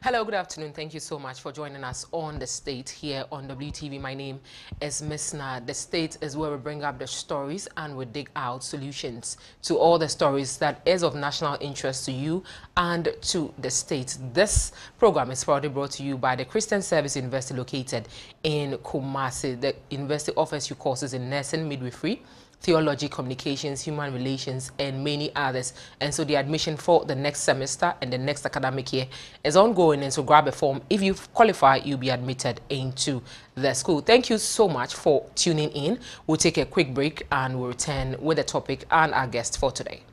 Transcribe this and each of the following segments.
Hello, good afternoon. Thank you so much for joining us on The State here on WTV. My name is 𝗟𝗵𝗏𝗏. The State is where we bring up the stories and we dig out solutions to all the stories that is of national interest to you and to the state. This program is proudly brought to you by the Christian Service University located in Kumasi. The university offers you courses in nursing, midwifery, theology, communications, human relations, and many others. And so the admission for the next semester and the next academic year is ongoing. And so grab a form. If you qualify, you'll be admitted into the school. Thank you so much for tuning in. We'll take a quick break and we'll return with the topic and our guest for today.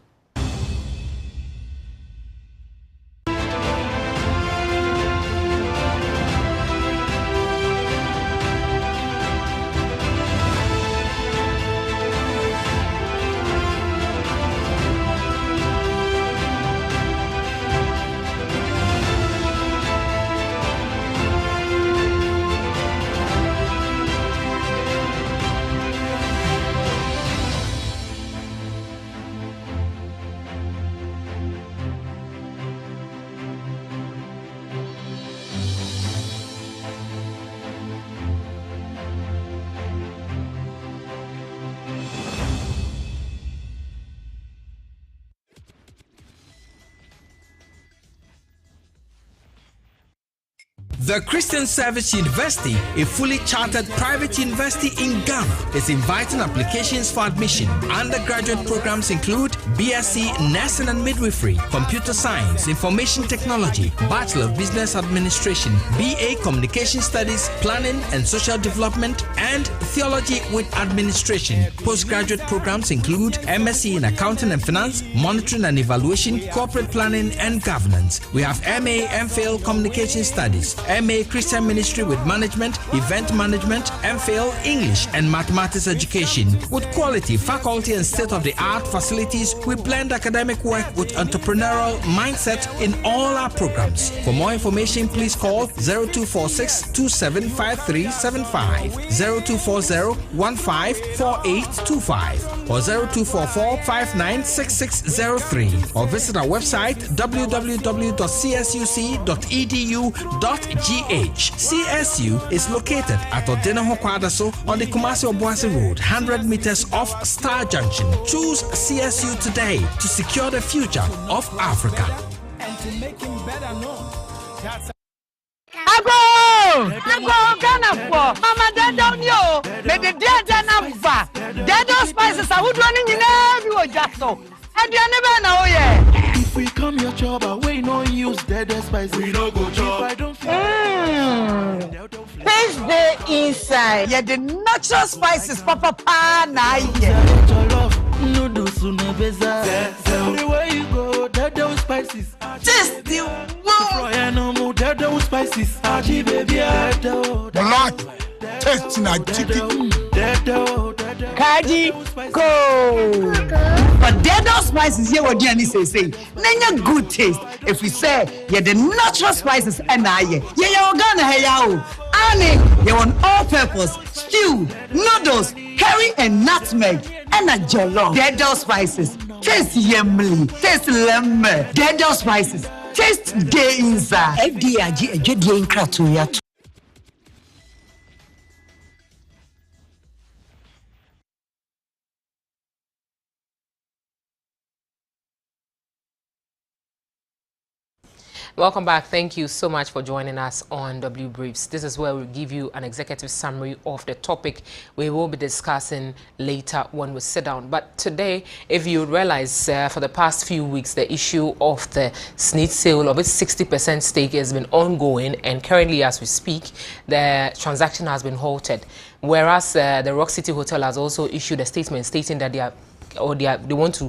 The Christian Service University, a fully chartered private university in Ghana, is inviting applications for admission. Undergraduate programs include BSc Nursing and Midwifery, Computer Science, Information Technology, Bachelor of Business Administration, BA Communication Studies, Planning and Social Development, and Theology with Administration. Postgraduate programs include MSc in Accounting and Finance, Monitoring and Evaluation, Corporate Planning and Governance. We have MA MPhil Communication Studies, MA Christian Ministry with Management, Event Management, MPhil English and Mathematics Education. With quality, faculty and state-of-the-art facilities, we blend academic work with entrepreneurial mindset in all our programs. For more information, please call 0246 275375, 0240-154825 or 0244-596603 or visit our website www.csuc.edu.gh. CSU is located at Odenaho Kwadaso on the Kumasi-Obuasi Road, 100 meters off Star Junction. Choose CSU today to secure the future of Africa. And to make him better known. Ago, Ghana for Mama down yo. Let the dead number. Dead spices are running in every just so. And you never know yet. If we come your job, we no use dead spices. We no go job. I don't Taste the inside. Yeah, the natural spices, Papa na the way you go, dead spices. Just the one. No more dead spices. Aji baby, Black, tasting like chicken. Kaji, go. But dead spices here, what Jenny say, nanya good taste. If we say, yeah, the natural spices and yeah, you're gonna have you. Annie, you want all purpose, stew, noodles, curry and nutmeg, and a jollof. Dead spices, taste yummy, taste lemon. Dead spices, taste gay inside. FDIG, a good game cratoya. Welcome back. Thank you so much for joining us on W Briefs. This is where we give you an executive summary of the topic we will be discussing later when we sit down. But today, if you realize, for the past few weeks, the issue of the SSNIT sale of its 60% stake has been ongoing, and currently as we speak, the transaction has been halted. Whereas the Rock City Hotel has also issued a statement stating that they want to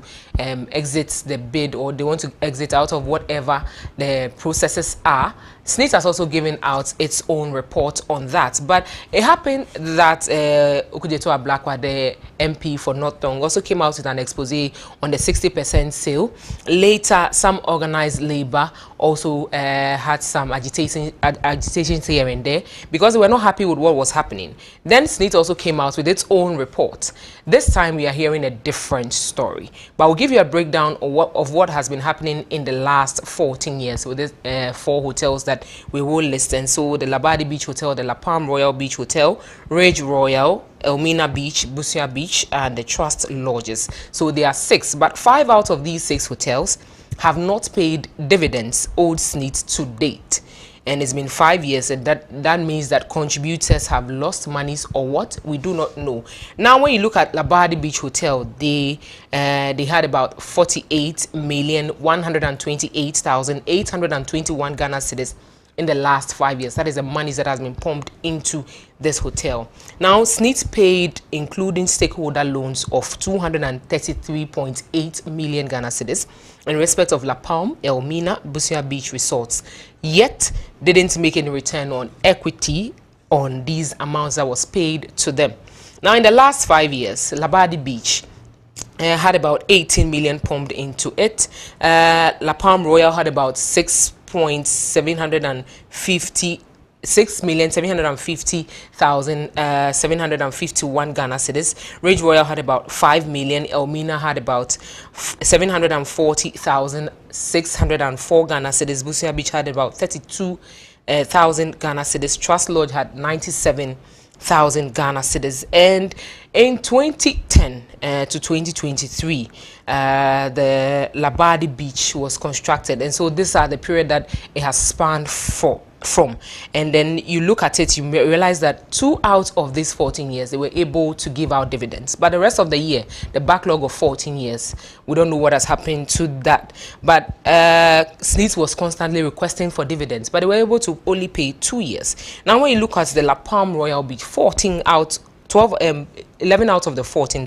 exit the bid, or they want to exit out of whatever the processes are. SSNIT has also given out its own report on that. But it happened that 𝗟𝗓𝗓𝗏, the MP for North Tong, also came out with an expose on the 60% sale. Later, some organized labor also had some agitations here and there because they were not happy with what was happening. Then SSNIT also came out with its own report. This time we are hearing a different story. But we'll give you a breakdown of what has been happening in the last 14 years with these 4 hotels that we will list. And so the Labadi Beach Hotel, the La Palm Royal Beach Hotel, Ridge Royal, 𝗟𝗓𝗡 Beach, 𝗬𝗂𝗏 Beach, and the Trust Lodges. So there are 6, but 5 out of these 6 hotels have not paid dividends owed SSNIT to date. And it's been 5 years, and that means that contributors have lost monies or what, we do not know. Now when you look at Labadi Beach Hotel, they had about 48,128,821 Ghana cedis in the last 5 years. That is the money that has been pumped into this hotel. Now SSNIT paid, including stakeholder loans, of 233.8 million Ghana cedis in respect of La Palm, 𝗟𝗓𝗡, 𝗬𝗂𝗏 Beach resorts, yet didn't make any return on equity on these amounts that was paid to them. Now in the last 5 years, Labadi Beach had about 18 million pumped into it. La Palm Royal had about 6,750,751 Ghana cedis. Ridge Royal had about 5 million. 𝗟𝗓𝗡 had about 740,604 Ghana cedis. 𝗬𝗂𝗏 Beach had about 32,000 Ghana cedis. Trust Lodge had 97,000 Ghana cedis. And in 2010 to 2023, the Labadi Beach was constructed, and so these are the period that it has spanned from. And then you look at it, you realize that 2 out of these 14 years they were able to give out dividends, but the rest of the year, the backlog of 14 years, we don't know what has happened to that. But SSNIT was constantly requesting for dividends, but they were able to only pay 2 years. Now when you look at the La Palm Royal Beach, 11 out of the 14,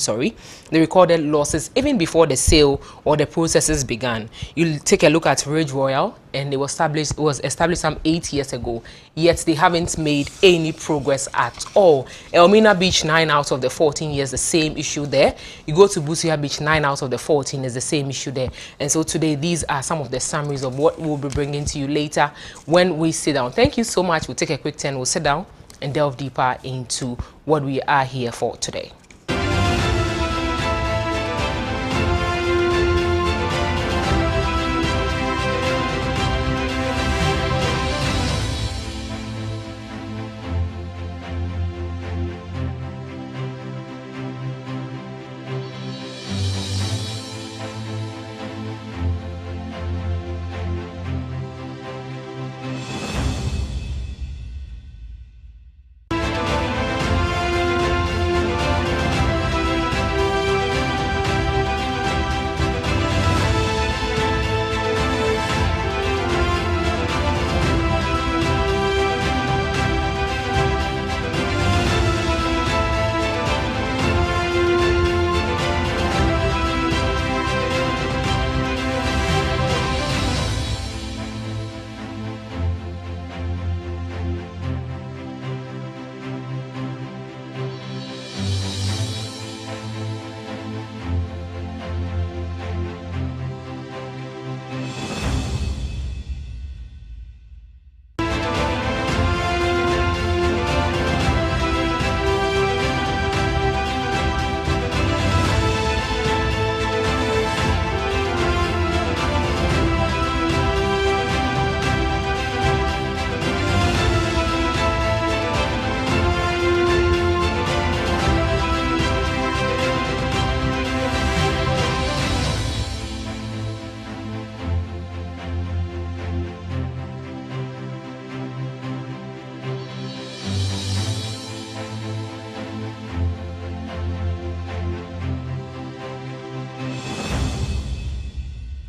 they recorded losses even before the sale or the processes began. You take a look at Ridge Royal, and it was established some 8 years ago, yet they haven't made any progress at all. 𝗟𝗓𝗡 Beach, 9 out of the 14 years, the same issue there. You go to 𝗬𝗂𝗏 Beach, 9 out of the 14 is the same issue there. And so today, these are some of the summaries of what we'll be bringing to you later when we sit down. Thank you so much. We'll take a quick turn. We'll sit down and delve deeper into what we are here for today.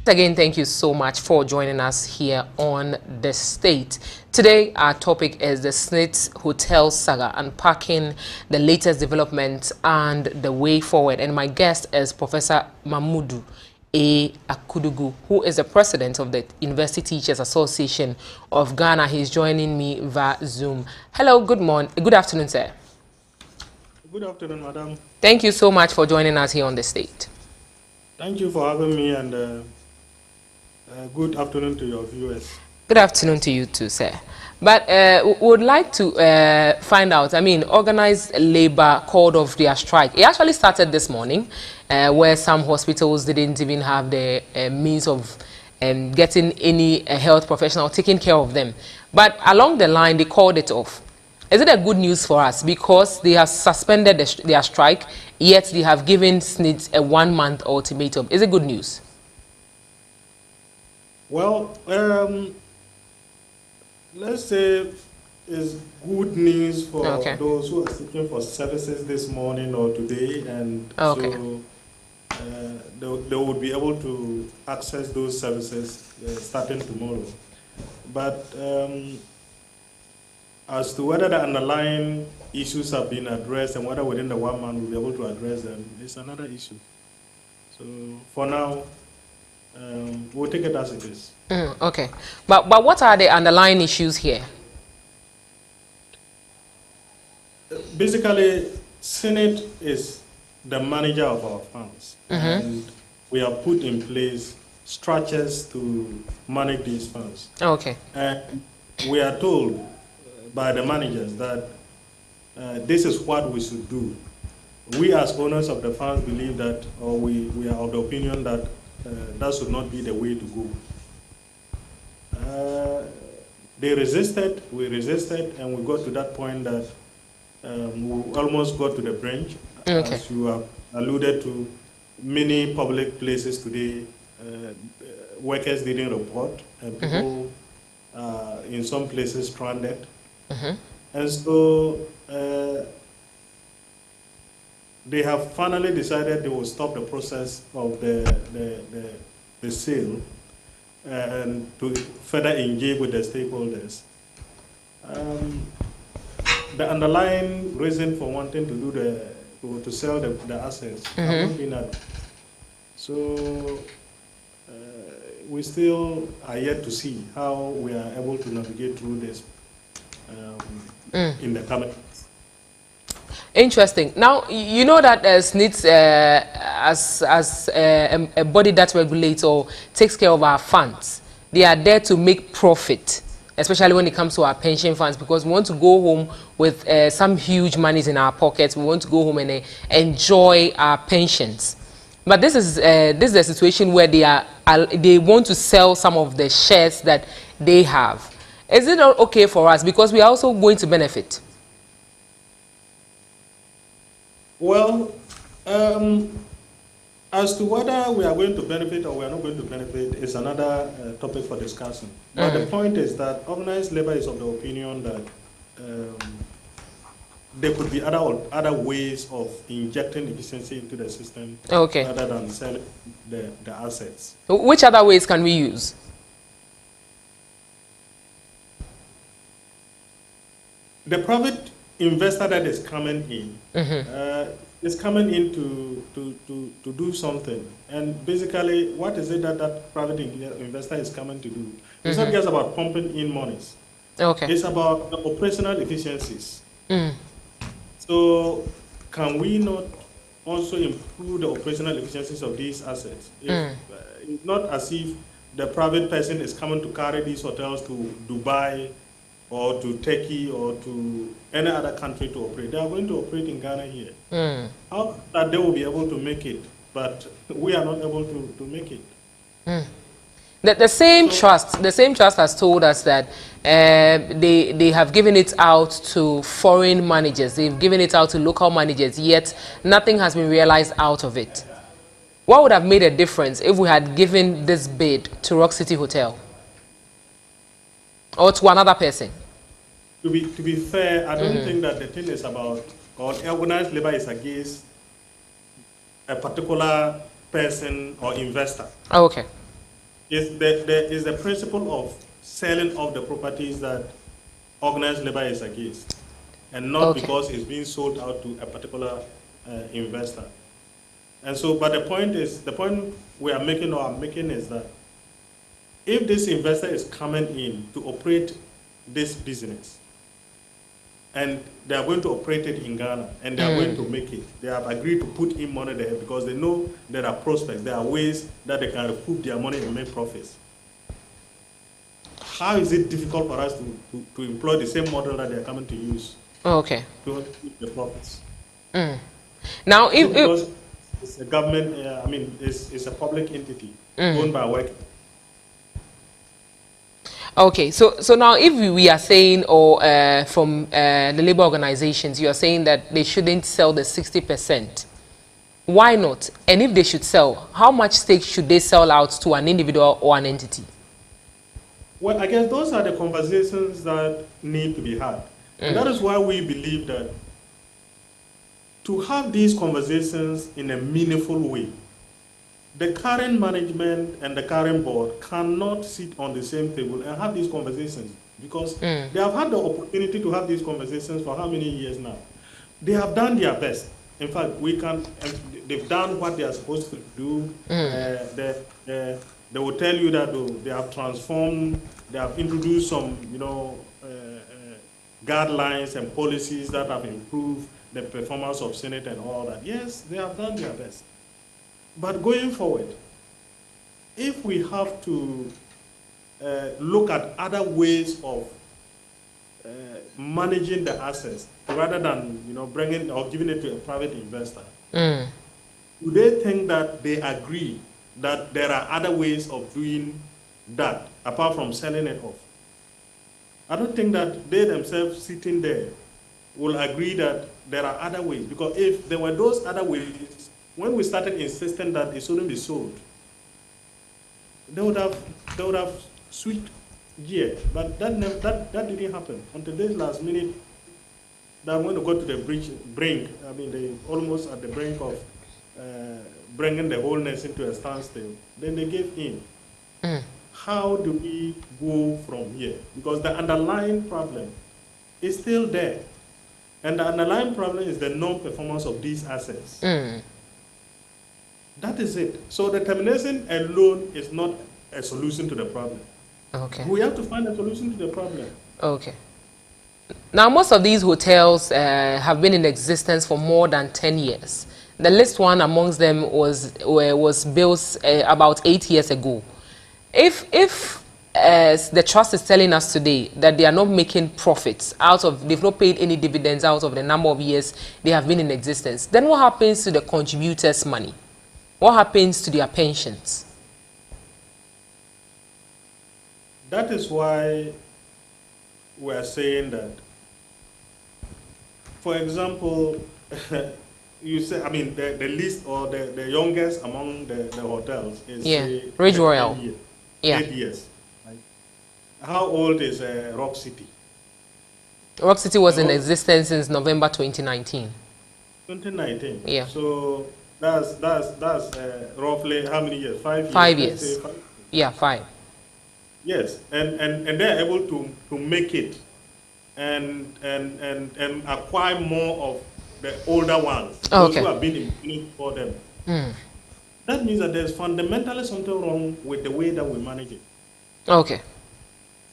Again, thank you so much for joining us here on The State. Today, our topic is the SSNIT Hotel Saga, unpacking the latest developments and the way forward. And my guest is Professor Mamudu A. Akudugu, who is the president of the University Teachers Association of Ghana. He's joining me via Zoom. Hello, good afternoon, sir. Good afternoon, madam. Thank you so much for joining us here on The State. Thank you for having me, and good afternoon to your viewers. Good afternoon to you too, sir. But we would like to find out, organized labor called off their strike. It actually started this morning, where some hospitals didn't even have the means of getting any health professional taking care of them. But along the line, they called it off. Is it a good news for us because they have suspended their strike, yet they have given SSNIT a 1-month ultimatum? Is it good news? Well, let's say it's good news for those who are seeking for services this morning or today, and so they would be able to access those services starting tomorrow. But as to whether the underlying issues have been addressed and whether within the 1 month we'll be able to address them, it's another issue. So for now, we'll take it as it is. Okay. But what are the underlying issues here? Basically, Senate is the manager of our funds, and we have put in place structures to manage these funds. Okay. And we are told by the managers that this is what we should do. We as owners of the funds believe that, or we are of the opinion that that should not be the way to go. They resisted, we resisted, and we got to that point that we almost got to the brink. As you have alluded to, many public places today, workers didn't report, and people in some places stranded. And so they have finally decided they will stop the process of the sale and to further engage with the stakeholders. The underlying reason for wanting to do to sell the assets have not been that. So we still are yet to see how we are able to navigate through this in the coming months. Interesting. Now, you know that SSNIT, as a body that regulates or takes care of our funds, they are there to make profit, especially when it comes to our pension funds, because we want to go home with some huge monies in our pockets. We want to go home and enjoy our pensions. But this is a situation where they want to sell some of the shares that they have. Is it not okay for us because we are also going to benefit? Well, as to whether we are going to benefit or we are not going to benefit is another topic for discussion. But the point is that organized labor is of the opinion that there could be other ways of injecting efficiency into the system rather than selling the assets. Which other ways can we use? The private investor that is coming in is coming in to do something. And basically, what is it that private investor is coming to do? It's not just about pumping in monies. It's about the operational efficiencies. So can we not also improve the operational efficiencies of these assets? It's not as if the private person is coming to carry these hotels to Dubai or to Turkey or to any other country to operate. They are going to operate in Ghana here. How that they will be able to make it, but we are not able to make it. The same trust has told us that they have given it out to foreign managers. They've given it out to local managers, yet nothing has been realized out of it. What would have made a difference if we had given this bid to Rock City Hotel? Or to another person? To be fair, I don't think that the thing is about, or organized labor is against a particular person or investor. It's the principle of selling off the properties that organized labor is against, and not because it's being sold out to a particular investor. And so, but the point we are making or I'm making is that if this investor is coming in to operate this business, and they are going to operate it in Ghana, and they are going to make it, they have agreed to put in money there because they know there are prospects, there are ways that they can recoup their money and make profits. How is it difficult for us to employ the same model that they are coming to use to keep the profits? Now, because it's a government, it's a public entity owned by workers. Okay, so now if we are saying, or from the labor organizations, you are saying that they shouldn't sell the 60%. Why not? And if they should sell, how much stake should they sell out to an individual or an entity? Well, I guess those are the conversations that need to be had. And that is why we believe that to have these conversations in a meaningful way, the current management and the current board cannot sit on the same table and have these conversations, because they have had the opportunity to have these conversations for how many years now? They have done their best. In fact, they've done what they are supposed to do. They will tell you that they have transformed, they have introduced some, guidelines and policies that have improved the performance of Senate and all that. Yes, they have done their best. But going forward, if we have to look at other ways of managing the assets rather than bringing or giving it to a private investor, do they think that they agree that there are other ways of doing that apart from selling it off? I don't think that they themselves sitting there will agree that there are other ways, because if there were those other ways, when we started insisting that it shouldn't be sold, they would have switched gear. But that didn't happen until this last minute. That when they got to the brink, I mean, they almost at the brink of bringing the whole nation to a standstill. Then they gave in. How do we go from here? Because the underlying problem is still there, and the underlying problem is the non-performance of these assets. That is it. So the termination alone is not a solution to the problem. Okay. We have to find a solution to the problem. Okay. Now, most of these hotels have been in existence for more than 10 years. The least one amongst them was built about 8 years ago. If the trust is telling us today that they are not making profits they've not paid any dividends out of the number of years they have been in existence, then what happens to the contributors' money? What happens to their pensions? That is why we are saying that, for example, you say, I mean, the least or the youngest among the hotels is Ridge Royal. 8 years. Right? How old is Rock City? Rock City was in existence since November 2019. 2019. Yeah. So that's roughly how many years? 5 years. 5 years. 5? Yeah, 5. Yes, and they're able to make it and acquire more of the older ones, those who have been in place for them. That means that there's fundamentally something wrong with the way that we manage it. Okay.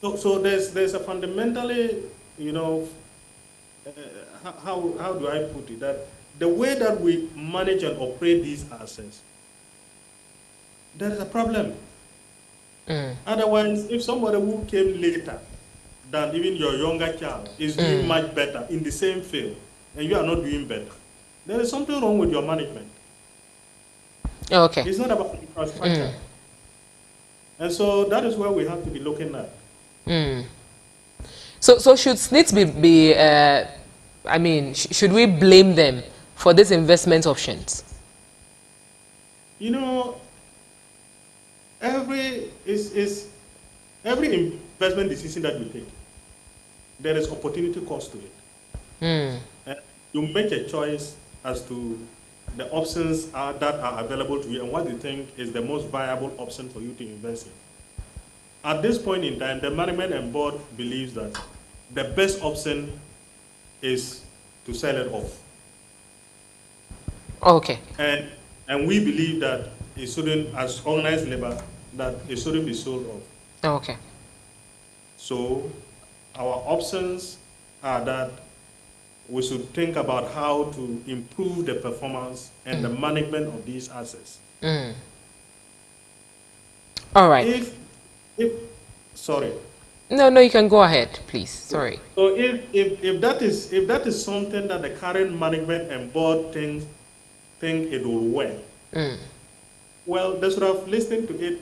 So there's a fundamentally, how do I put it, that the way that we manage and operate these assets, there is a problem. Otherwise, if somebody who came later than even your younger child is doing much better in the same field, and you are not doing better, there is something wrong with your management. Okay. It's not about infrastructure. And so that is where we have to be looking at. So should SNITs should we blame them for these investment options? Every investment decision that you take, there is opportunity cost to it. And you make a choice as to the options that are available to you and what you think is the most viable option for you to invest in. At this point in time, the management and board believes that the best option is to sell it off. Okay. And we believe that it shouldn't, as organized labor, that it shouldn't be sold off. Okay. So our options are that we should think about how to improve the performance and the management of these assets. All right. Sorry. No, you can go ahead, please. Sorry. So if that is something that the current management and board think it will work, well, they should have listened to it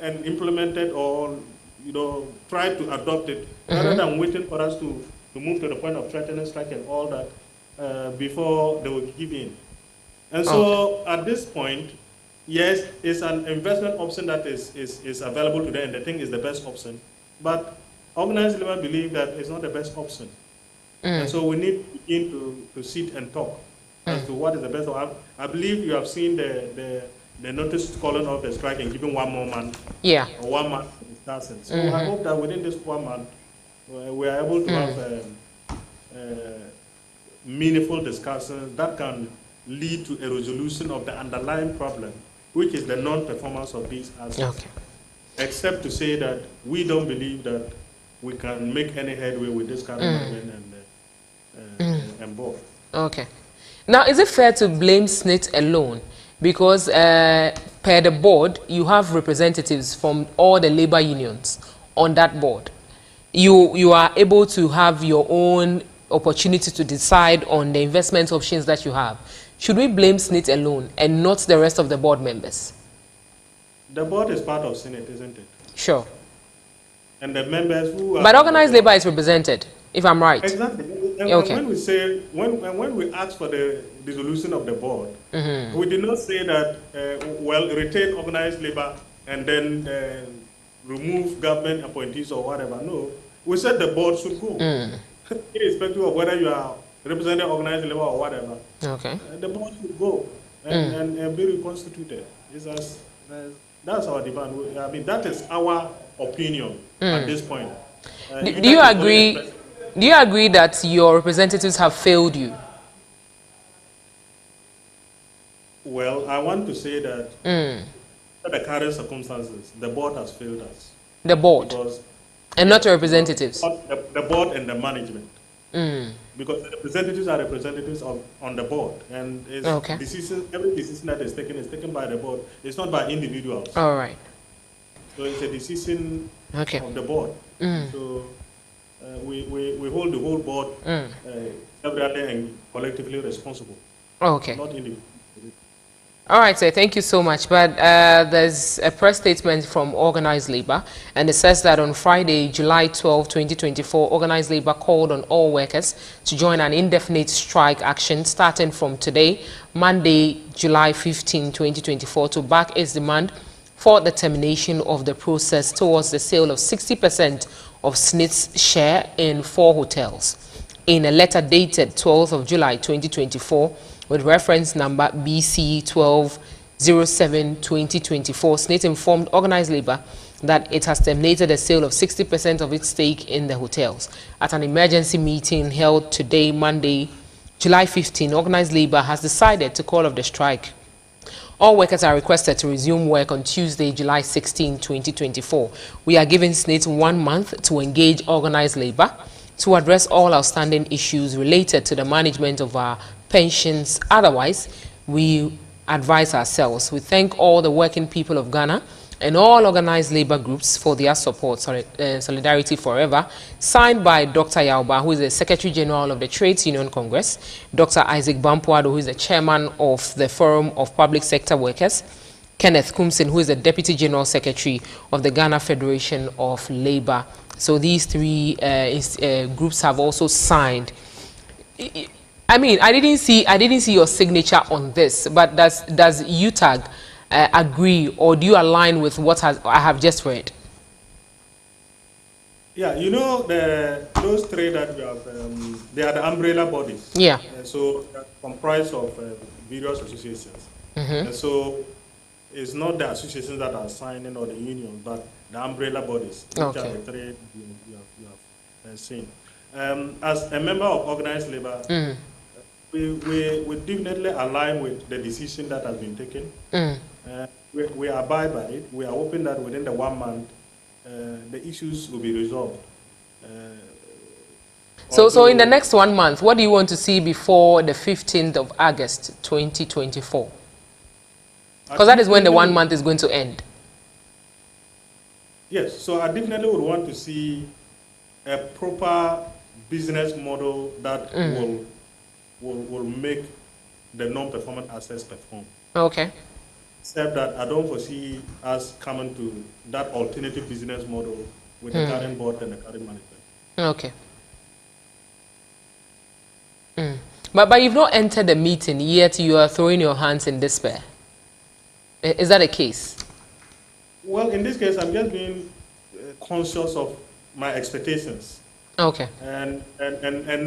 and implemented or try to adopt it rather than waiting for us to move to the point of threatening strike and all that before they will give in. And so at this point, yes, it's an investment option that is available today, and I think is the best option. But organized labor believe that it's not the best option. And so we need to begin to sit and talk as to what is the best. I believe you have seen the notice calling off the strike and giving 1 more month. Yeah. Or 1 month discussion. So I hope that within this 1 month, we are able to have meaningful discussions that can lead to a resolution of the underlying problem, which is the non-performance of these assets. Okay. Except to say that we don't believe that we can make any headway with this current government and both. Okay. Now, is it fair to blame SNIT alone? Because per the board, you have representatives from all the labor unions on that board. You are able to have your own opportunity to decide on the investment options that you have. Should we blame SNIT alone and not the rest of the board members? The board is part of Senate, isn't it? Sure. And the members who are... But organized labor is represented, if I'm right. Exactly. And okay. When we say, when we ask for the dissolution of the board, we did not say that, retain organized labor and then remove government appointees or whatever. No. We said the board should go. Irrespective of whether you are representing organized labor or whatever. Okay. The board should go and be reconstituted. That's our demand. I mean, that is our opinion at this point. Do you agree? Do you agree that your representatives have failed you? Well, I want to say that under the current circumstances, the board has failed us. The board? And not your representatives? The board and the management. Because the representatives are representatives on the board. And every decision that is taken by the board. It's not by individuals. All right. So it's a decision of the board. So we hold the whole board separately and collectively responsible. Okay. Not individually. All right, sir. Thank you so much. But there's a press statement from Organized Labor, and it says that on Friday, July 12, 2024, Organized Labor called on all workers to join an indefinite strike action starting from today, Monday, July 15, 2024, to back its demand for the termination of the process towards the sale of 60% of SNIT's share in 4 hotels. In a letter dated 12th of July 2024, with reference number BC 𝗟𝗓𝗪𝗔2024, SNIT informed Organized Labor that it has terminated the sale of 60% of its stake in the hotels. At an emergency meeting held today, Monday, July 15, Organized Labor has decided to call off the strike. All workers are requested to resume work on Tuesday, July 16, 2024. We are giving SNIT 1 month to engage Organized Labor to address all outstanding issues related to the management of our pensions. Otherwise, we advise ourselves. We thank all the working people of Ghana and all organized labor groups for their support. Solidarity Forever, signed by Dr. 𝗟𝗓𝗪𝗘, who is the Secretary General of the Trades Union Congress, Dr. 𝗧𝗵𝗵𝗲𝗘, who is the Chairman of the Forum of Public Sector Workers, Kenneth Kumsin, who is the Deputy General Secretary of the Ghana Federation of Labor. So these 3 groups have also signed. I mean, I didn't see your signature on this, but does UTAG agree, or do you align with what I have just read? Yeah, you know, those 3 that we have, they are the umbrella bodies. Yeah. So they're comprised of various associations. And so it's not the associations that are signing or the union, but the umbrella bodies, which are the 3 you have seen. As a member of Organized Labor, we definitely align with the decision that has been taken. We abide by it. We are hoping that within the 1 month, the issues will be resolved. So in the next 1 month, what do you want to see before the 15th of August, 2024? Because that is when the 1 month is going to end. Yes, so I definitely would want to see a proper business model that will make the non-performant assets perform. Okay. Except that I don't foresee us coming to that alternative business model with the current board and the current management. Okay. But you've not entered the meeting yet. You are throwing your hands in despair. Is that a case? Well, in this case, I'm just being conscious of my expectations. Okay. And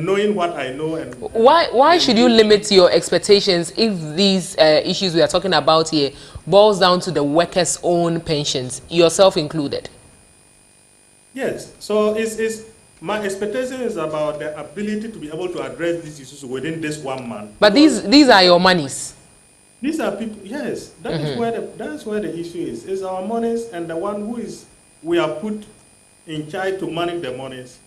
knowing what I know. And why should you limit your expectations if these issues we are talking about here boils down to the workers' own pensions, yourself included? Yes. So it's my expectation is about the ability to be able to address these issues within this 1 month. But these are your monies. These are people. Yes, that's where the issue is. It's our monies, and the one who is we are put in charge to manage the monies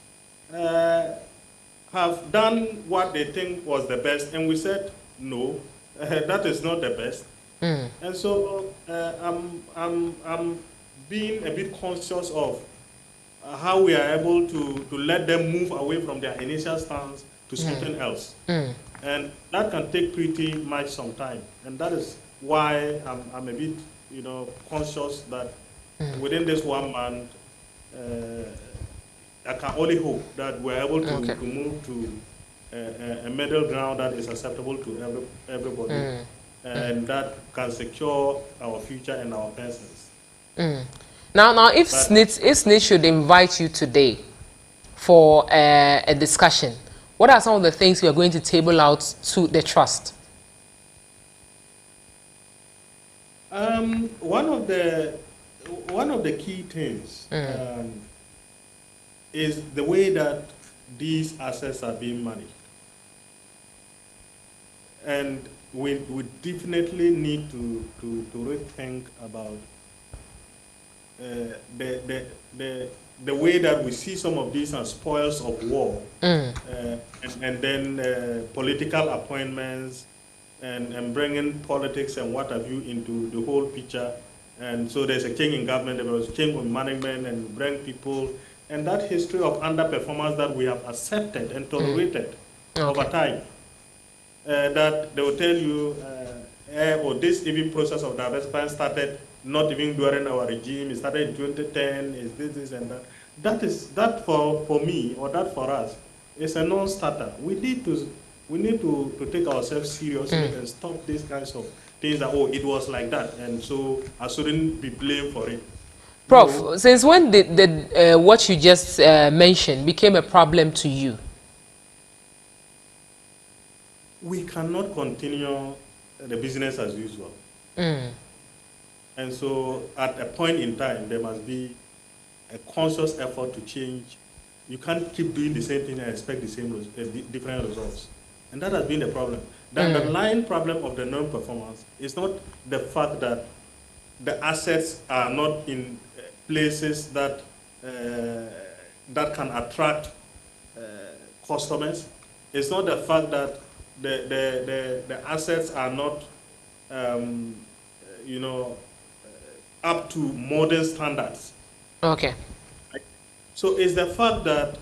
have done what they think was the best, and we said no, that is not the best. And so I'm being a bit conscious of how we are able to let them move away from their initial stance to something else. And that can take pretty much some time. And that is why I'm a bit, conscious that within this 1 month, I can only hope that we're able to move to a middle ground that is acceptable to everybody, and that can secure our future and our pensions. Now, if SNIT should invite you today for a discussion, what are some of the things you are going to table out to the trust? One of the key things is the way that these assets are being managed, and we definitely need to rethink about the way that we see some of these as spoils of war, and then political appointments, and bringing politics and what have you into the whole picture. And so there's a change in government, there was a change in management, and bring people, and that history of underperformance that we have accepted and tolerated over time. That they will tell you, or this even process of diversifying started not even during our regime. It started in 2010. Is this and that. That for me, or that for us, is a non-starter. We need to take ourselves seriously and stop these kinds of things that it was like that, and so I shouldn't be blamed for it. Prof, since when did what you just mentioned became a problem to you? We cannot continue the business as usual. And so at a point in time, there must be a conscious effort to change. You can't keep doing the same thing and expect the same different results. And that has been the problem. The underlying problem of the non-performance is not the fact that the assets are not in places that that can attract customers. It's not the fact that the assets are not, up to modern standards. Okay. So it's the fact that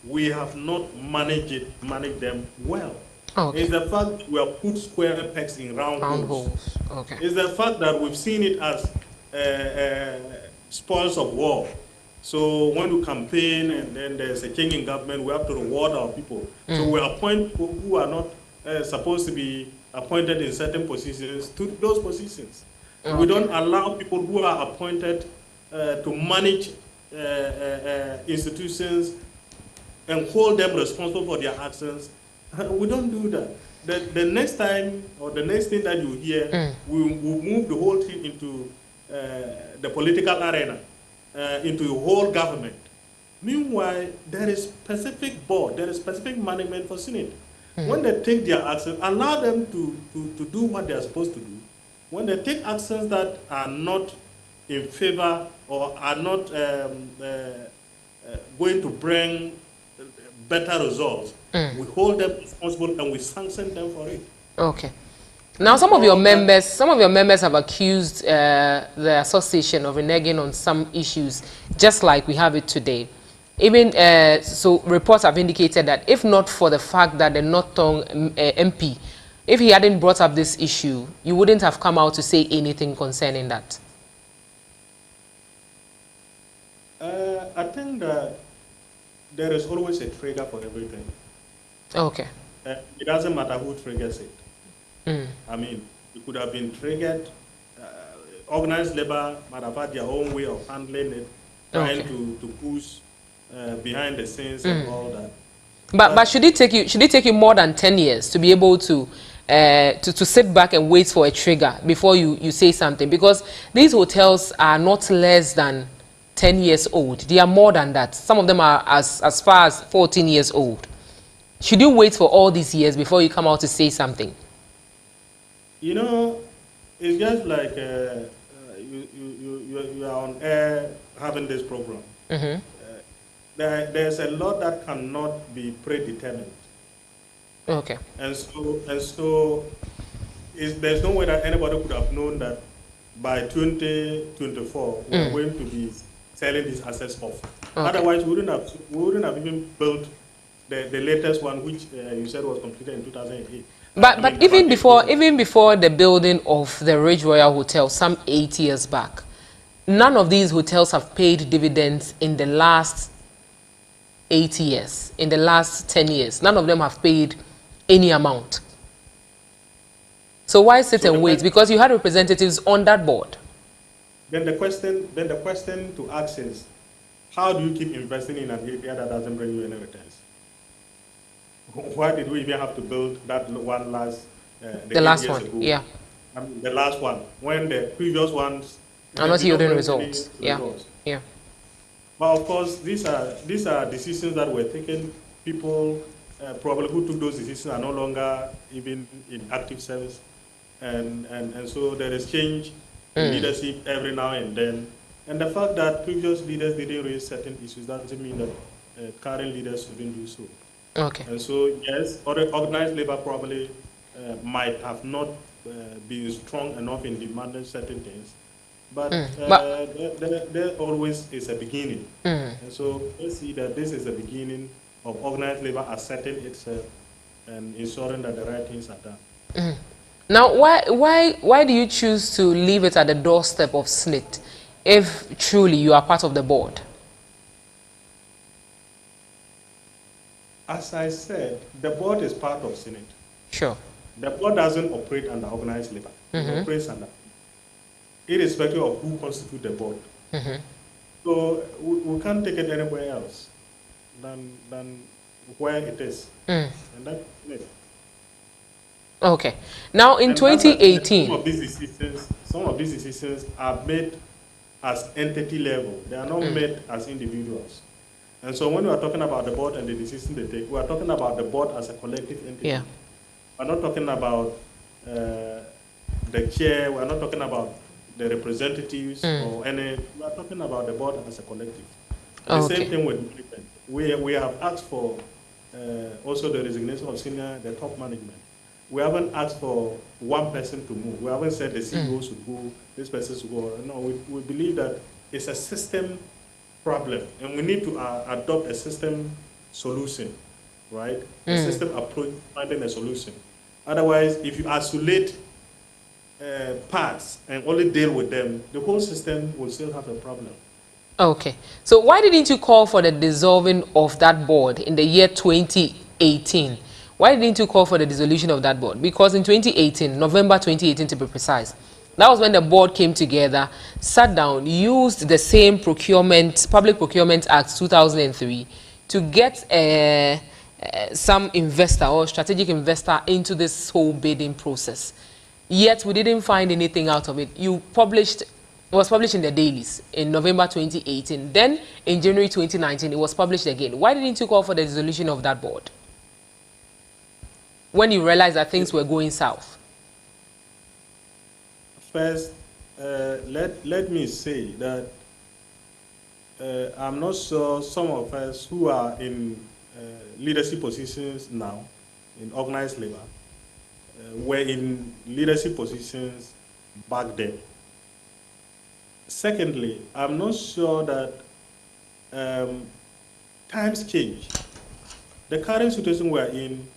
we have not managed them well. Okay. It's the fact that we have put square pegs in round holes. Okay. It's the fact that we've seen it as spoils of war. So when we campaign and then there's a change in government, we have to reward our people. So we appoint people who are not supposed to be appointed in certain positions to those positions. Okay. We don't allow people who are appointed to manage institutions and hold them responsible for their actions. We don't do that. The next time, or the next thing that you hear, we will move the whole thing into the political arena, into a whole government. Meanwhile, there is specific board, there is specific management for Senate. When they take their actions, allow them to do what they are supposed to do. When they take actions that are not in favor or are not going to bring better results, we hold them responsible and we sanction them for it. Okay. Now, some of your members have accused the association of reneging on some issues, just like we have it today. Even so, reports have indicated that if not for the fact that the North Tong MP, if he hadn't brought up this issue, you wouldn't have come out to say anything concerning that. I think that there is always a trigger for everything. Okay. It doesn't matter who triggers it. I mean, it could have been triggered. Organized labor might have had their own way of handling it, trying to push behind the scenes and all that. But should it take you more than 10 years to be able to sit back and wait for a trigger before you say something? Because these hotels are not less than 10 years old. They are more than that. Some of them are as far as 14 years old. Should you wait for all these years before you come out to say something? You know, it's just like you are on air having this program. There's a lot that cannot be predetermined. Okay. And so there's no way that anybody could have known that by 2024 we're going to be selling these assets off. Otherwise, we wouldn't have even built the latest one, which you said was completed in 2008. But even before the building of the Ridge Royal Hotel, some 8 years back, none of these hotels have paid dividends in the last 8 years. In the last 10 years, none of them have paid any amount. So why sit and wait? Because you had representatives on that board. Then the question to ask is, how do you keep investing in an area that doesn't bring you any returns? Why did we even have to build that one the last one ago? Yeah. I mean, the last one, when the previous ones are not yielding results. Yeah. Yeah. But of course, these are decisions that were taken. People probably who took those decisions are no longer even in active service, and so there is change in leadership every now and then. And the fact that previous leaders didn't raise certain issues doesn't mean that current leaders shouldn't do so. Okay. And so yes, organized labor probably might have not been strong enough in demanding certain things. But there always is a beginning. And so let's see that this is the beginning of organized labor asserting itself and ensuring that the right things are done. Now, why do you choose to leave it at the doorstep of SNIT if truly you are part of the board? As I said, the board is part of SNIT. Sure. The board doesn't operate under organized labor. It operates under, irrespective of who constitutes the board. So we can't take it anywhere else than where it is. And that's it. Okay. Now in 2018, some of these decisions are made as entity level. They are not made as individuals. And so when we are talking about the board and the decisions they take, we are talking about the board as a collective entity. Yeah. We're not talking about the chair. We're not talking about the representatives or any. We're talking about the board as a collective. The same thing with management. We have asked for also the resignation of the top management. We haven't asked for one person to move. We haven't said the CEO should go, this person should go. No, we believe that it's a system problem, and we need to adopt a system solution, right? A system approach finding a solution. Otherwise, if you isolate parts and only deal with them, the whole system will still have a problem. Okay. So why didn't you call for the dissolving of that board in the year 2018? Why didn't you call for the dissolution of that board? Because in 2018, November 2018 to be precise, that was when the board came together, sat down, used the same Public Procurement Act 2003 to get some investor or strategic investor into this whole bidding process. Yet we didn't find anything out of it. It was published in the dailies in November 2018. Then in January 2019, it was published again. Why didn't you call for the dissolution of that board when you realized that things were going south? First, let me say that I'm not sure some of us who are in leadership positions now in organized labor were in leadership positions back then. Secondly, I'm not sure that times change. The current situation we're in,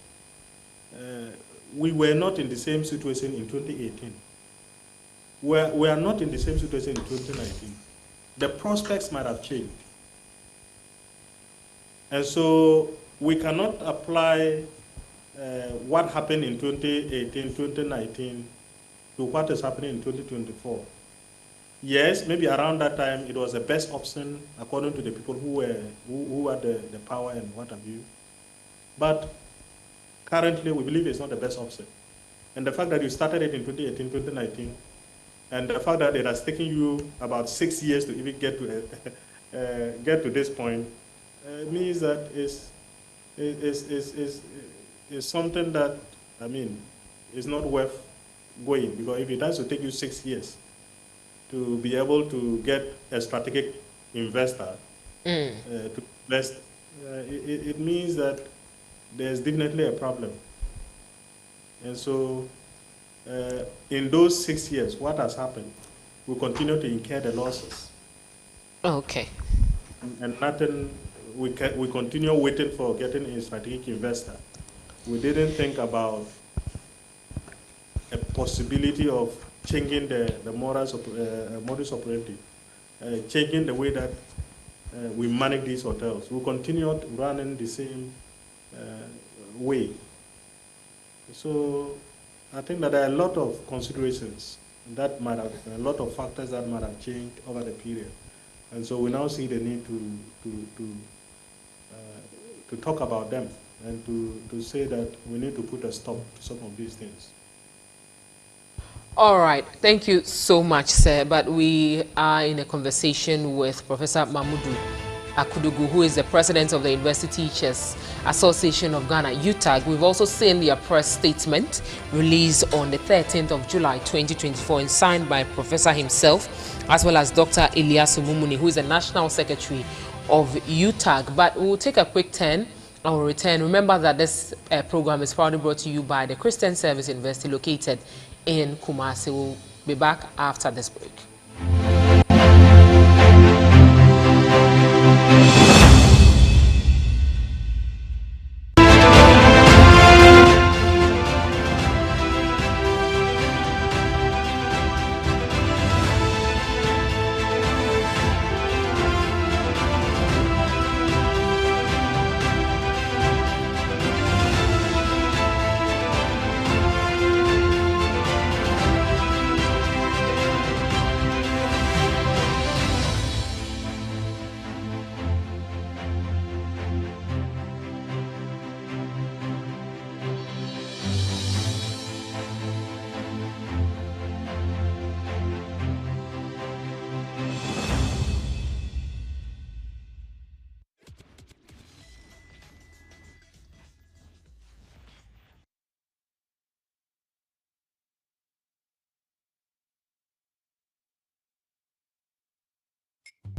we were not in the same situation in 2018. We are not in the same situation in 2019. The prospects might have changed. And so we cannot apply what happened in 2018, 2019 to what is happening in 2024. Yes, maybe around that time it was the best option according to the people who had the power and what have you. But currently we believe it's not the best option. And the fact that you started it in 2018, 2019, and the fact that it has taken you about 6 years to even get to this point means that is something that, I mean, is not worth going, because if it has to take you 6 years to be able to get a strategic investor to invest, it means that there's definitely a problem. And so in those 6 years, what has happened? We continue to incur the losses. Okay. And nothing, we continue waiting for getting a strategic investor. We didn't think about a possibility of changing the modus operandi, changing the way that we manage these hotels. We continued running the same way. So I think that there are a lot of considerations that might have, a lot of factors that might have changed over the period. And so we now see the need to talk about them and to say that we need to put a stop to some of these things. All right, thank you so much, sir. But we are in a conversation with Professor Mamudu Akudugu, who is the president of the University Teachers Association of Ghana, UTAG. We've also seen their press statement released on the 13th of July 2024 and signed by Professor himself, as well as Dr. 𝗟𝗓𝗓𝗓, who is the National Secretary of UTAG. But we'll take a quick turn and we'll return. Remember that this program is proudly brought to you by the Christian Service University located in Kumasi. We'll be back after this break.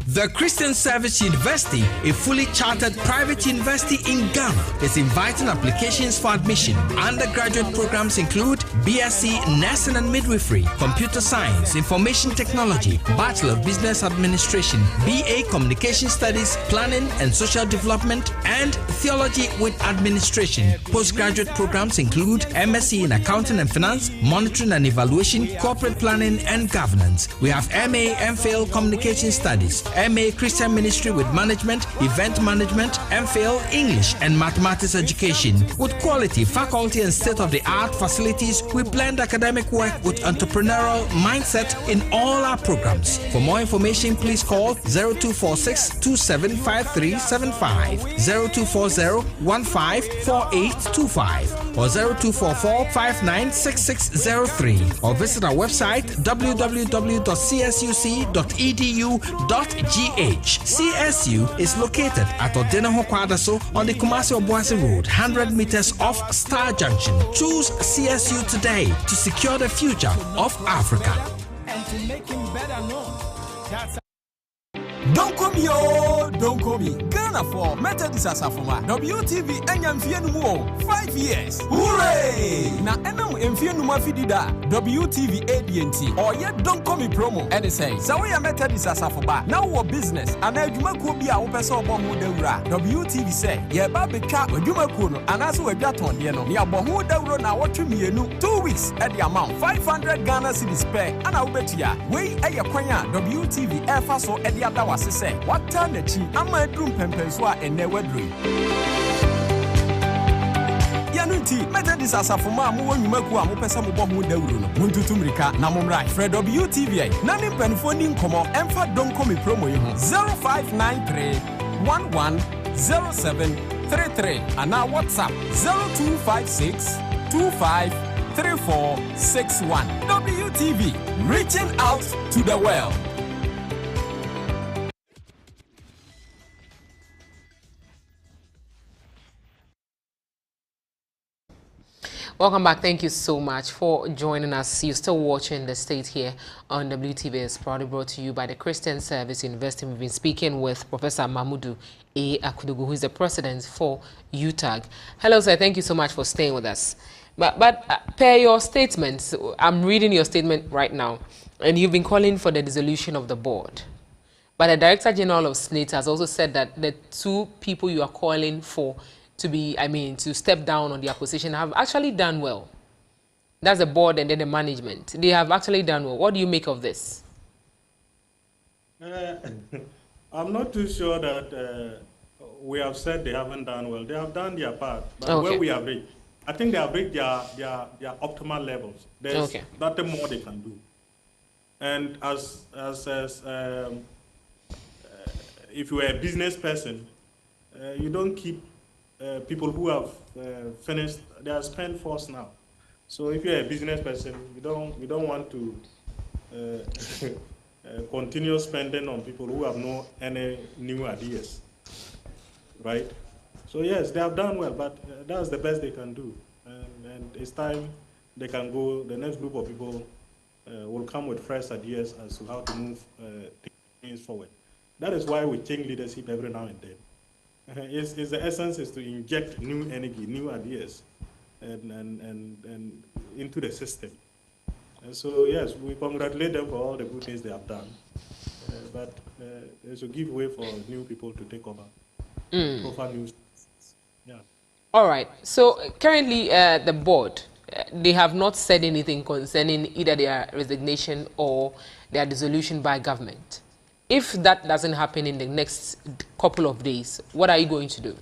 The Christian Service University, a fully chartered private university in Ghana, is inviting applications for admission. Undergraduate programs include BSc Nursing and Midwifery, Computer Science, Information Technology, Bachelor of Business Administration, BA Communication Studies, Planning and Social Development, and Theology with Administration. Postgraduate programs include MSc in Accounting and Finance, Monitoring and Evaluation, Corporate Planning and Governance. We have MA MPhil Communication Studies, MA Christian Ministry with Management, Event Management, MPhil English and Mathematics Education. With quality, faculty and state-of-the-art facilities, we blend academic work with entrepreneurial mindset in all our programs. For more information, please call 0246 275375, 0240 154825, or 0244 596603, or visit our website www.csuc.edu.gh. CSU is located at Odenaho Kwadaso on the Kumasi-Obuasi Road, 100 meters off Star Junction. Choose CSU today to secure the future of Africa. And to make him better known. Don't call me, oh, don't call me. Ghana for Methodist Asafoma. WTV Enyamfienu 5 years. Hooray! Na enam emfienu mafidida. WTV ADNT. Or yet don't call me promo. And say, so we are Methodist Asafoma. Now our business. And Ejuma Kubi a opesa obomu deura. WTV say, ye babeka Ejuma Kuno. And as we jaton dieno. Ni abomu deuro na watu mienu. 2 weeks at the amount 500 Ghana cedis per. And I will bet ya. We a kwanya WTV Efa so at the other. Say, what turn the cheap ama edrum pempenso a ene wadru Yanuti Methodist asafoma mo wanyumaku a mo pesa mo bo ho dawuro no muntutu mrika na mo mra Fred WTVI na ne mpanfo ni nkomo emfa don komi promo yi ho 0593 110733 ana WhatsApp 0256 253461 WTV reaching out to the world. Welcome back. Thank you so much for joining us. You're still watching The State here on WTV. It's proudly brought to you by the Christian Service University. We've been speaking with Professor 𝗟𝗑𝗩𝗘 who is the president for UTAG. Hello, sir. Thank you so much for staying with us. But per your statements, I'm reading your statement right now, and you've been calling for the dissolution of the board. But the Director General of SNIT has also said that the two people you are calling for to step down on their position have actually done well. That's the board and then the management. They have actually done well. What do you make of this? I'm not too sure that we have said they haven't done well. They have done their part. But where we have reached, I think they have reached their optimal levels. There's nothing more they can do. And as if you are a business person, you don't keep people who have finished their spend force now. So if you're a business person, you don't want to continue spending on people who have no any new ideas, right? So yes, they have done well, but that's the best they can do, and it's time they can go. The next group of people will come with fresh ideas as to how to move things forward. That is why we change leadership every now and then. The essence is to inject new energy, new ideas, and into the system. And so yes, we congratulate them for all the good things they have done, but they should give way for new people to take over. Offer new. Yeah. All right. So currently, the board they have not said anything concerning either their resignation or their dissolution by government. If that doesn't happen in the next couple of days, what are you going to do?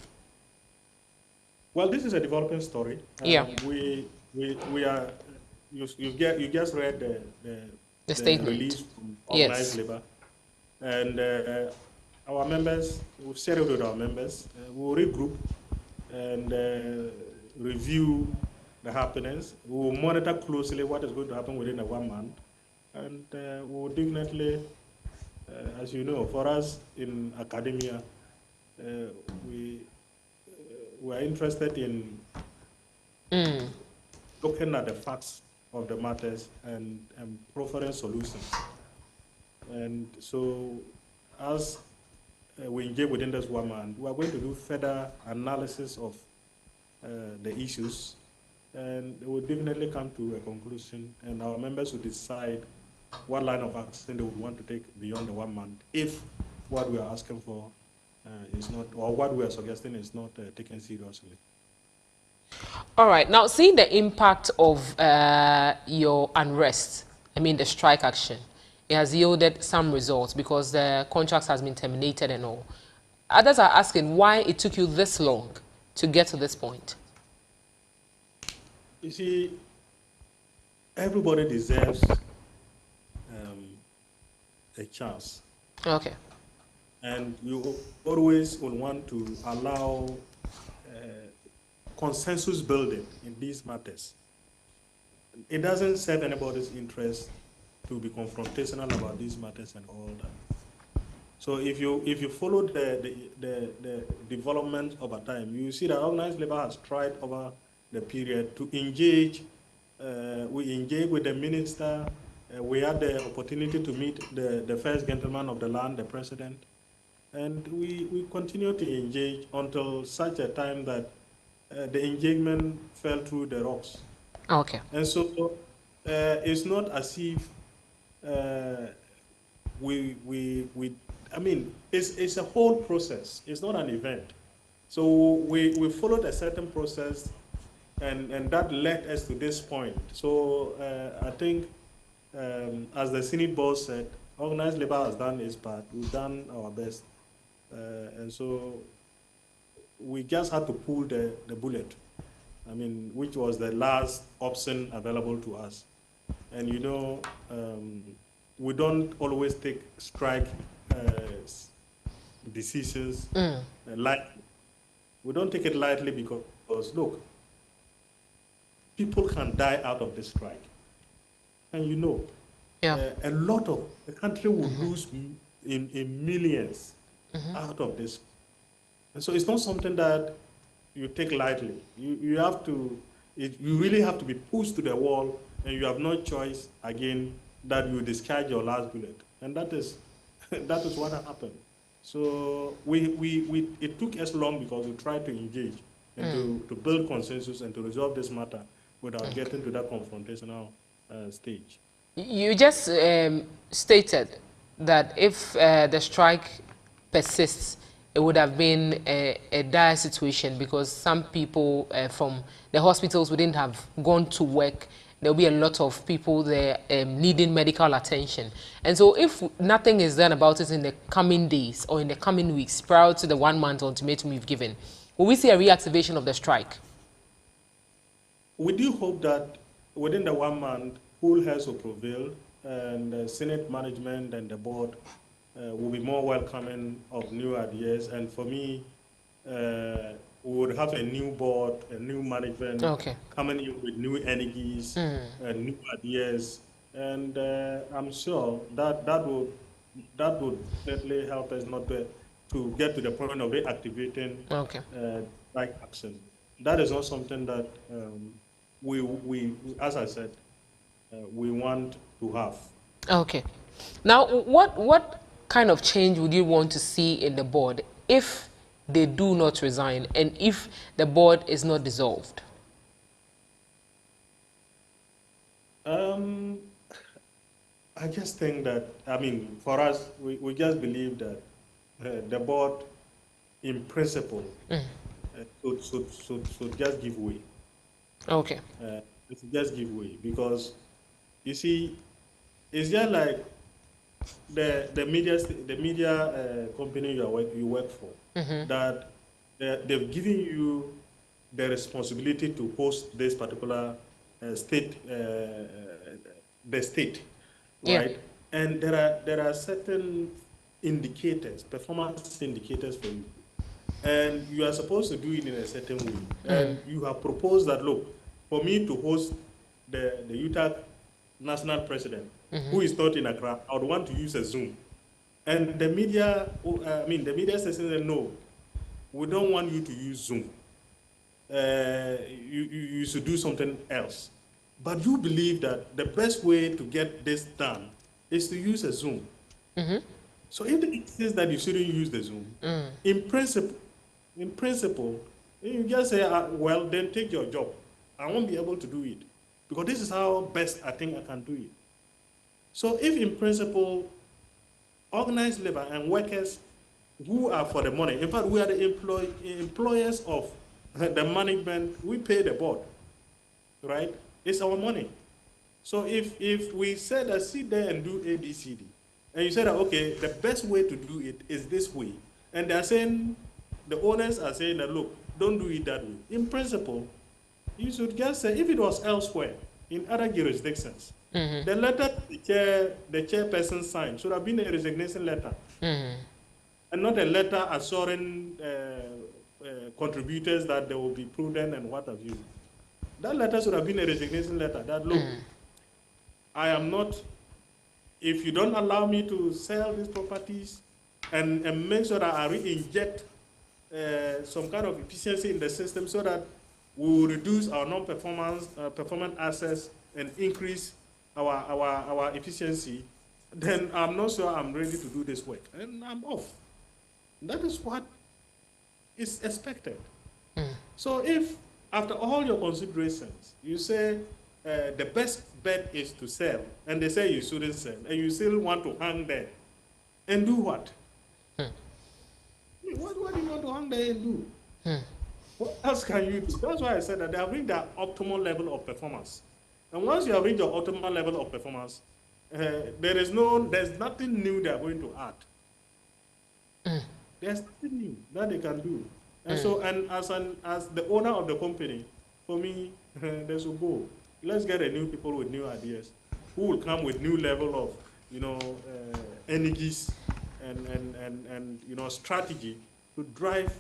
Well, this is a developing story. We are. You just read the statement release from organized labor, and our members. We've shared it with our members. We'll regroup and review the happenings. We will monitor closely what is going to happen within 1 month, and we will definitely. As you know, for us in academia, we are interested in looking at the facts of the matters and providing solutions. And so, as we engage within this 1 month, we are going to do further analysis of the issues, and we will definitely come to a conclusion, and our members will decide what line of action they would want to take beyond the 1 month if what we are asking for is not, or what we are suggesting is not taken seriously. All right. Now, seeing the impact of your unrest, the strike action, it has yielded some results because the contracts has been terminated and all. Others are asking why it took you this long to get to this point. You see, everybody deserves a chance. Okay. And you always will want to allow consensus building in these matters. It doesn't serve anybody's interest to be confrontational about these matters and all that. So if you follow the development over time, you see that organized labor has tried over the period to engage. We engage with the minister. We had the opportunity to meet the first gentleman of the land, the president, and we continue to engage until such a time that the engagement fell through the rocks. Okay. And so it's not as if it's a whole process. It's not an event. So we followed a certain process, and that led us to this point. So I think, as the Senate boss said, organized labor has done its part. We've done our best. And so we just had to pull the bullet, I mean, which was the last option available to us. And you know, we don't always take strike decisions lightly. We don't take it lightly because look, people can die out of this strike. And you know, a lot of the country will lose in millions out of this. And so it's not something that you take lightly. You have to, you really have to be pushed to the wall, and you have no choice again that you discharge your last bullet. And that is what happened. So it took us long because we tried to engage and to build consensus and to resolve this matter without getting to that confrontational stage. You just stated that if the strike persists, it would have been a dire situation because some people from the hospitals wouldn't have gone to work. There'll be a lot of people there needing medical attention. And so if nothing is done about it in the coming days or in the coming weeks prior to the 1 month ultimatum you've given, will we see a reactivation of the strike? We do hope that within the 1 month, cool heads will prevail, and the Senate management and the board will be more welcoming of new ideas. And for me, we would have a new board, a new management coming in with new energies and new ideas. And I'm sure that would definitely help us not to get to the point of reactivating strike action. That is not something that we, as I said, we want to have. Okay. Now, what kind of change would you want to see in the board if they do not resign and if the board is not dissolved? I just think that, I mean, for us, we just believe that the board, in principle, should just give way. Okay. It should just give way because, you see, it's just like the media company you work for, that they've given you the responsibility to host this particular state, the state, right? And there are certain indicators, performance indicators for you, and you are supposed to do it in a certain way. And you have proposed that, look, for me to host the UTAC national president, who is not in Accra, I would want to use a Zoom. And the media, the media says, no, we don't want you to use Zoom. You should do something else. But you believe that the best way to get this done is to use a Zoom. So if it says that you shouldn't use the Zoom, in principle, you just say, well, then take your job. I won't be able to do it because this is how best I think I can do it. So if in principle, organized labor and workers who are for the money, in fact, we are the employers of the management, we pay the board, right? It's our money. So if we said that sit there and do A, B, C, D, and you said that, okay, the best way to do it is this way, and they're saying, the owners are saying that, look, don't do it that way. In principle, you should just say, if it was elsewhere, in other jurisdictions, the letter the chairperson signed should have been a resignation letter, and not a letter assuring contributors that they will be prudent and what have you. That letter should have been a resignation letter that, look, I am not, if you don't allow me to sell these properties and make sure that I re-inject some kind of efficiency in the system so that we will reduce our performance assets and increase our efficiency, then I'm not sure I'm ready to do this work. And I'm off. That is what is expected. So if, after all your considerations, you say the best bet is to sell, and they say you shouldn't sell, and you still want to hang there, and do what? What do you want to hang there and do? What else can you do? That's why I said that they have reached their optimal level of performance. And once you have reached your optimal level of performance, there's nothing new they are going to add. There's nothing new that they can do. And so, and as the owner of the company, for me, there's a goal. Let's get a new people with new ideas, who will come with new level of, energies and strategy to drive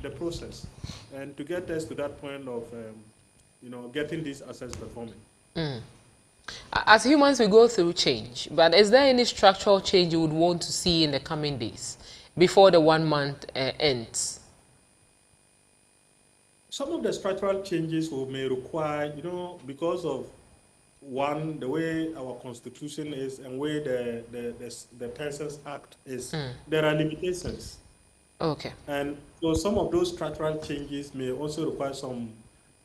the process and to get us to that point of, getting these assets performing. As humans, we go through change, but is there any structural change you would want to see in the coming days before the 1 month ends? Some of the structural changes may require, because of one, the way our constitution is and way the Persons Act is, there are limitations. Okay. And so some of those structural changes may also require some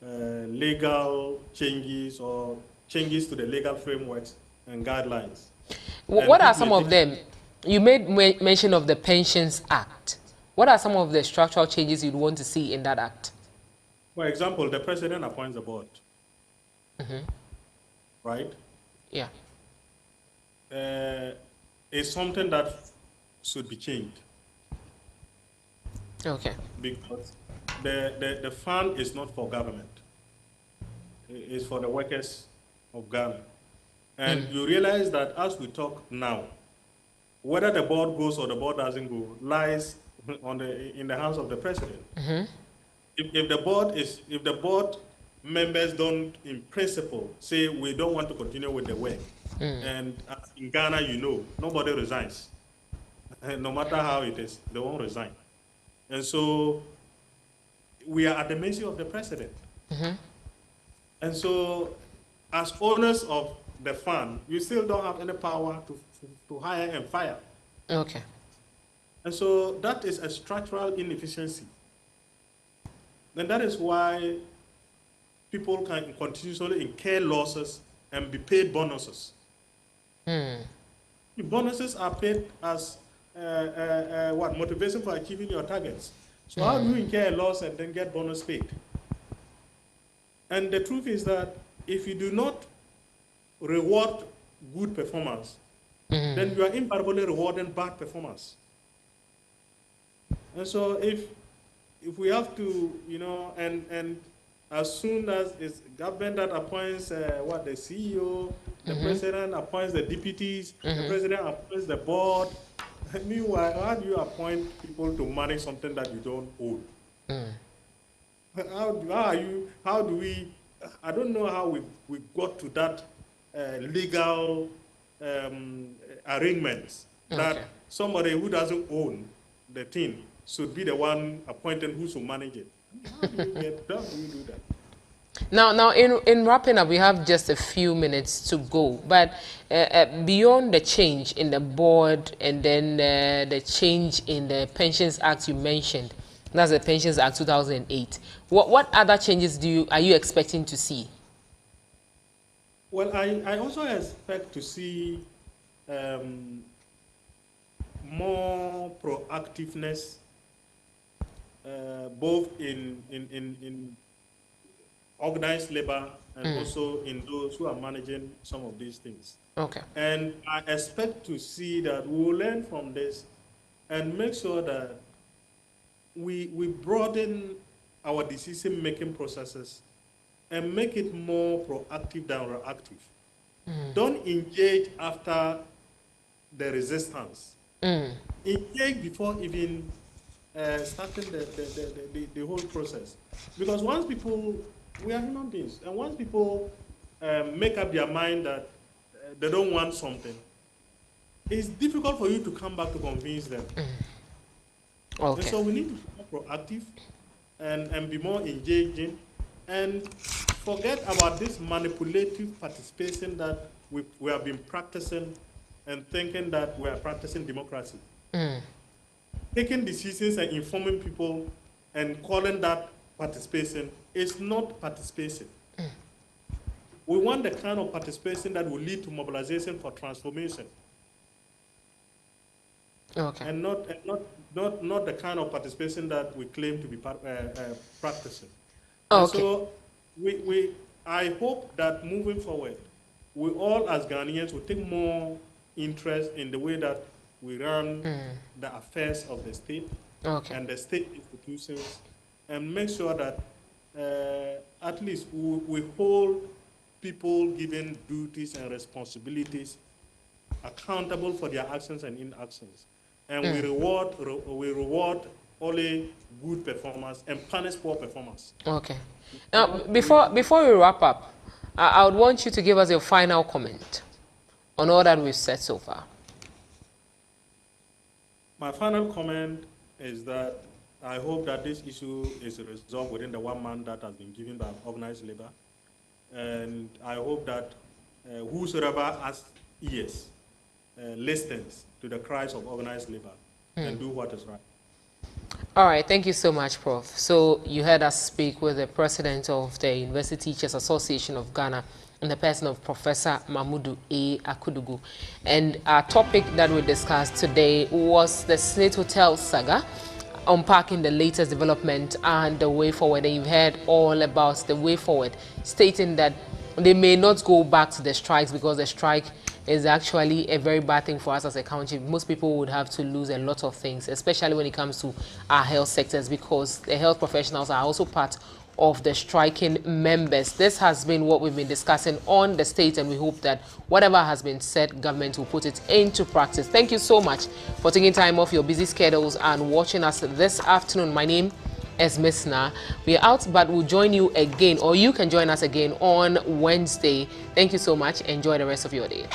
legal changes or changes to the legal frameworks and guidelines. What are some of them? You made mention of the Pensions Act. What are some of the structural changes you'd want to see in that act? For example, the president appoints a board. Right? Yeah. It's something that should be changed. Okay. Because the fund is not for government. It's for the workers of Ghana. And you realize that as we talk now, whether the board goes or the board doesn't go lies in the hands of the president. If the board members don't, in principle, say we don't want to continue with the work, and in Ghana, nobody resigns. No matter how it is, they won't resign. And so we are at the mercy of the president. And so as owners of the fund, you still don't have any power to hire and fire. Okay. And so that is a structural inefficiency. And that is why people can continuously incur losses and be paid bonuses. The bonuses are paid as motivation for achieving your targets. So how do you incur a loss and then get bonus paid? And the truth is that if you do not reward good performance, then you are invariably rewarding bad performance. And so if we have to, and as soon as it's government that appoints the CEO, the president appoints the deputies, the president appoints the board. Meanwhile, how do you appoint people to manage something that you don't own? How do we, I don't know how we got to that legal arrangements that somebody who doesn't own the thing should be the one appointed who should manage it. How do you do that? Now, in wrapping up, we have just a few minutes to go. But beyond the change in the board and then the change in the Pensions Act you mentioned, that's the Pensions Act 2008. What other changes are you expecting to see? Well, I also expect to see more proactiveness, both in organized labor and also in those who are managing some of these things. Okay. And I expect to see that we will learn from this and make sure that we broaden our decision-making processes and make it more proactive than reactive. Don't engage after the resistance. Engage before even starting the whole process. Because once people, we are human beings, and once people make up their mind that they don't want something, it's difficult for you to come back to convince them. Okay. And so we need to be more proactive and be more engaging and forget about this manipulative participation that we have been practicing and thinking that we are practicing democracy. Taking decisions and informing people and calling that participation is not participation. We want the kind of participation that will lead to mobilization for transformation. Okay. And not the kind of participation that we claim to be practicing. Okay. So I hope that moving forward, we all as Ghanaians will take more interest in the way that we run the affairs of the state and the state institutions, and make sure that at least we hold people given duties and responsibilities accountable for their actions and inactions, and we reward only good performers and punish poor performers. Okay. Now, before we wrap up, I would want you to give us your final comment on all that we've said so far. My final comment is that I hope that this issue is resolved within the 1 month that has been given by organized labor. And I hope that whosoever has ears listens to the cries of organized labor and do what is right. All right, thank you so much, Prof. So you heard us speak with the president of the University Teachers Association of Ghana in the person of Professor 𝗟𝗑𝗩𝗘. And our topic that we discussed today was the Snate Hotel saga, unpacking the latest development and the way forward. And you've heard all about the way forward, stating that they may not go back to the strikes because the strike is actually a very bad thing for us as a country. Most people would have to lose a lot of things, especially when it comes to our health sectors, because the health professionals are also part of the striking members. This has been what we've been discussing on the state, and we hope that whatever has been said, government will put it into practice. Thank you so much for taking time off your busy schedules and watching us this afternoon. My name is 𝗟𝗵𝗃. We are out, but we'll join you again, or you can join us again on Wednesday. Thank you so much. Enjoy the rest of your day.